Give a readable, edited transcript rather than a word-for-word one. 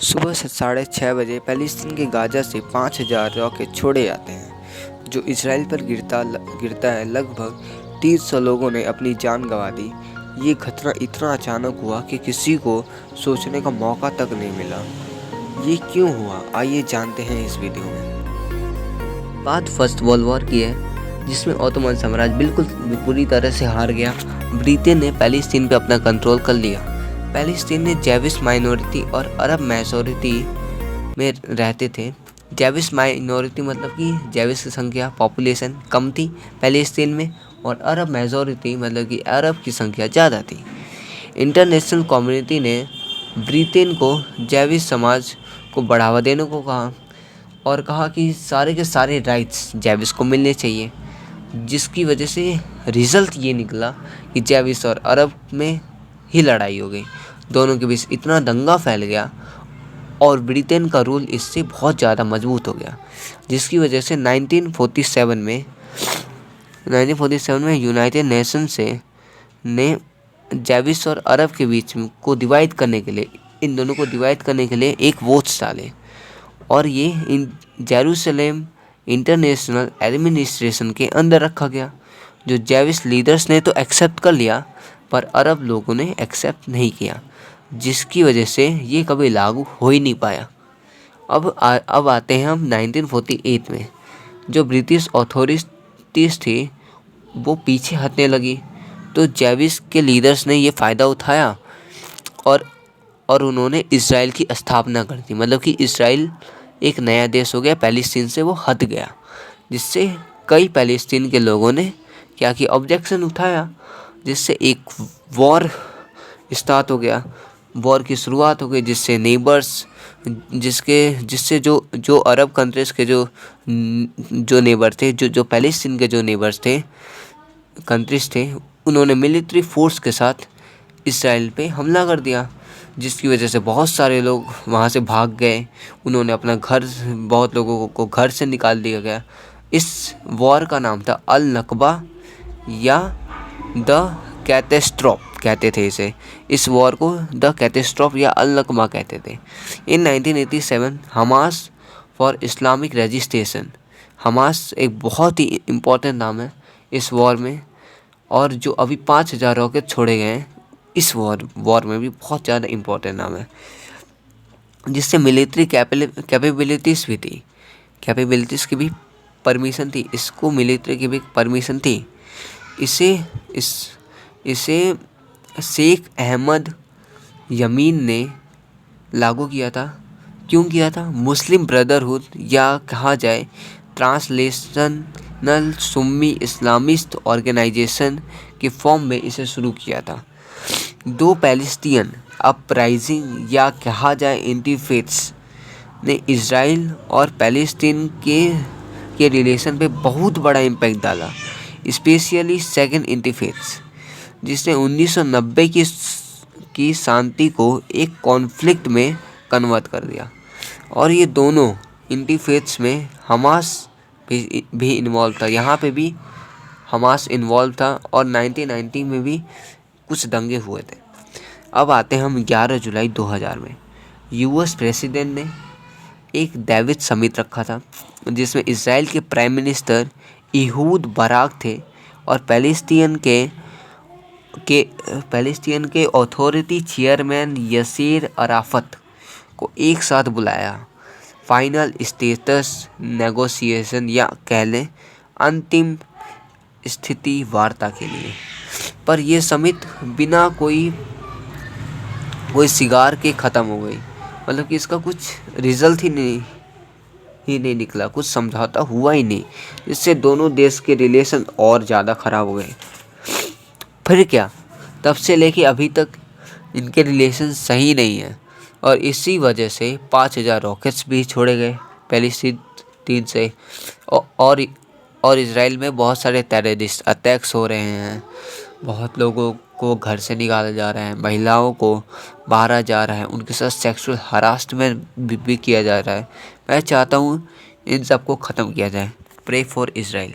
सुबह से 6:30 बजे फ़लस्तीन के गाज़ा से 5,000 रॉकेट छोड़े जाते हैं जो इजराइल पर गिरता है। लगभग 300 लोगों ने अपनी जान गंवा दी। ये घटना इतना अचानक हुआ कि किसी को सोचने का मौका तक नहीं मिला। ये क्यों हुआ, आइए जानते हैं इस वीडियो में। बात फर्स्ट वर्ल्ड वॉर की है, जिसमें ऑटोमन साम्राज्य बिल्कुल पूरी तरह से हार गया। ब्रिटेन ने फ़लस्तीन पर अपना कंट्रोल कर लिया। फ़लस्तीन में जैविश माइनॉरिटी और अरब मेजॉरिटी में रहते थे। जैविश माइनॉरिटी मतलब कि जैविश की संख्या पॉपुलेशन कम थी फ़लस्तीन में, और अरब मेजॉरिटी मतलब कि अरब की संख्या ज़्यादा थी। इंटरनेशनल कम्युनिटी ने ब्रिटेन को जैविश समाज को बढ़ावा देने को कहा और कहा कि सारे के सारे राइट्स जैविश को मिलने चाहिए, जिसकी वजह से रिज़ल्ट ये निकला कि जैविश और अरब में ही लड़ाई हो गई। दोनों के बीच इतना दंगा फैल गया और ब्रिटेन का रूल इससे बहुत ज़्यादा मजबूत हो गया, जिसकी वजह से 1947 में यूनाइटेड नेशन ने जैविश और अरब के बीच को डिवाइड करने के लिए, इन दोनों को डिवाइड करने के लिए एक वोट्स डाले, और ये जेरूसलम इंटरनेशनल एडमिनिस्ट्रेशन के अंदर रखा गया। जो जैविश लीडर्स ने तो एक्सेप्ट कर लिया, पर अरब लोगों ने एक्सेप्ट नहीं किया, जिसकी वजह से ये कभी लागू हो ही नहीं पाया। अब आते हैं हम 1948 में। जो ब्रिटिश अथॉरिटीज़ थी वो पीछे हटने लगी, तो जैविश के लीडर्स ने ये फ़ायदा उठाया और उन्होंने इजराइल की स्थापना कर दी। मतलब कि इजराइल एक नया देश हो गया, फ़लस्तीन से वो हट गया, जिससे कई फ़लस्तीन के लोगों ने क्या किया, ऑब्जेक्शन उठाया, जिससे एक वॉर स्टार्ट हो गया। वॉर की शुरुआत हो गई, जिससे नेबर्स जिससे जो अरब कंट्रीज़ के जो नेबर थे, जो फ़लस्तीन के जो नेबर्स थे, कंट्रीज़ थे, उन्होंने मिलिट्री फोर्स के साथ इजराइल पे हमला कर दिया, जिसकी वजह से बहुत सारे लोग वहाँ से भाग गए। उन्होंने अपना बहुत लोगों को घर से निकाल दिया गया। इस वॉर का नाम था अल नकबा या द कैटेस्ट्रॉफ कहते थे इसे। इस वॉर को द कैटेस्ट्रॉफ या अल नकबा कहते थे। इन 1987 Hamas for Islamic registration, Hamas एक बहुत ही इम्पोर्टेंट नाम है इस वॉर में, और जो अभी 5,000 रॉकेट छोड़े गए हैं इस वॉर में भी बहुत ज़्यादा इम्पोर्टेंट नाम है, जिससे मिलिट्री कैपेबिलिटीज़ भी थी, कैपेबिलिटीज़ की भी परमिशन थी, इसको मिलिट्री की भी परमिशन थी। इसे शेख अहमद यमीन ने लागू किया था। क्यों किया था? मुस्लिम ब्रदरहुड या कहा जाए ट्रांसलेशनल सुन्नी इस्लामिस्ट ऑर्गेनाइजेशन के फॉर्म में इसे शुरू किया था। दो पैलेस्टीन अपराइजिंग या कहा जाए इंटिफेट्स ने इजराइल और पैलेस्टीन के रिलेशन पे बहुत बड़ा इम्पैक्ट डाला, स्पेशली सेकंड इंटिफेट्स, जिसने 1990 की शांति को एक कॉन्फ्लिक्ट में कन्वर्ट कर दिया। और ये दोनों इंटिफेट्स में हमास भी इन्वॉल्व था। यहाँ पे भी हमास इन्वॉल्व था, और 1990 में भी कुछ दंगे हुए थे। अब आते हैं हम 11 जुलाई 2000 में। यूएस प्रेसिडेंट ने एक डेविड समिट रखा था, जिसमें इजराइल के प्राइम मिनिस्टर इहूद बाराक थे और पैलेस्टीन के अथॉरिटी चेयरमैन यासिर अराफत को एक साथ बुलाया फाइनल स्टेटस नेगोशिएशन या कह लें अंतिम स्थिति वार्ता के लिए। पर यह समिट बिना कोई सिगार के ख़त्म हो गई। मतलब कि इसका कुछ रिजल्ट ही नहीं निकला, कुछ समझौता हुआ ही नहीं, जिससे दोनों देश के रिलेशन और ज़्यादा ख़राब हो गए। फिर क्या, तब से लेके अभी तक इनके रिलेशन सही नहीं है, और इसी वजह से 5,000 रॉकेट्स भी छोड़े गए फ़लस्तीन से, और इजराइल में बहुत सारे टेररिस्ट अटैक्स हो रहे हैं। बहुत लोगों को घर से निकाला जा रहा है, महिलाओं को मारा जा रहा है, उनके साथ सेक्सुअल हरासमेंट भी किया जा रहा है। मैं चाहता हूँ इन सबको ख़त्म किया जाए। Pray for Israel.